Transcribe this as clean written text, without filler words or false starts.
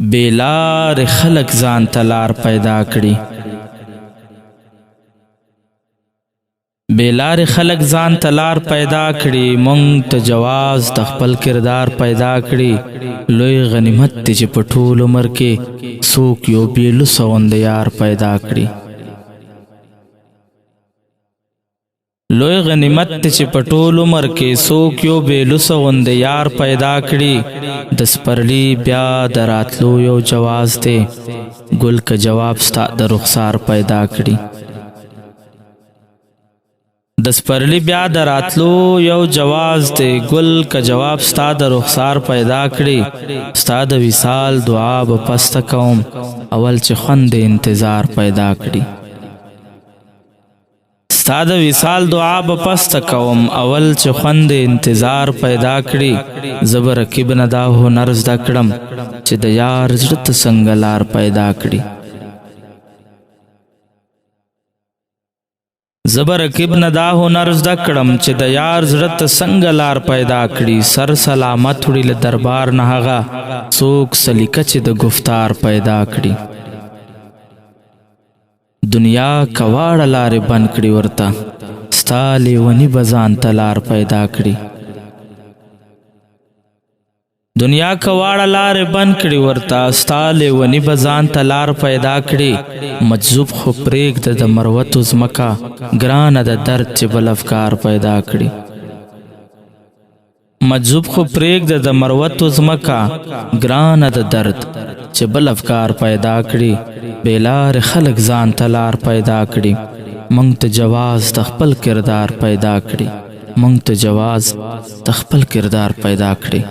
بیلار خلق ځان ته لار پیدا کړي. بیلار خلق ځان ته لار پیدا کړي، مونږ ته جواز د خپل کردار پیدا کړي. لوی غنیمت دی چې په ټول عمر کې څوک یو بیلو سوند یار پیدا کړي. لوی غنیمت دی چې په ټول عمر کې څوک یو بیلو سوند یار پیدا کړي. د سپرلی بیا د راتلو یو جواز دی، ګل که جواب ستا د رخسار پیدا کړي. د سپرلی بیا د راتلو یو جواز دی، ګل که جواب ستا د رخسار پیدا کړي. ستا د وصال دعا به پسته کوم، اول چې خوند انتظار پیدا کړي. ستا د وصال دعا به پسته کوم، اول چې خوند انتظار پیدا کړي. زه به رقیب نه دا هنر زده کړم چې د یار زړه ته څنګه لار پیدا کړي. زه به رقیب نه دا هنر زده کړم چې د یار زړه ته څنګه لار پیدا کړي. سر سلامت وړي له دربار نه هغه څوک سلیقه چې د گفتار پیدا کړي. دنیا کواړه لارې بند کړي، ورته ستا لیوني به ځان ته لار پیدا کړي. دنیا کواړه لارې بند کړي، ورته ستا لیوني به ځان ته لار پیدا کړي. مجذوب خو پرېږده د مروتو ځمکه، ګرانه د درد چې بل افکار پیدا کړي. مجذوب خو پرېږده د مروتو ځمکه، ګرانه د درد چې بل افکار پیدا کړي. بیلار خلق ځان ته لار پیدا کړي، مونږ ته جواز د خپل کردار پیدا کړي. مونږ ته جواز د خپل کردار پیدا کړي.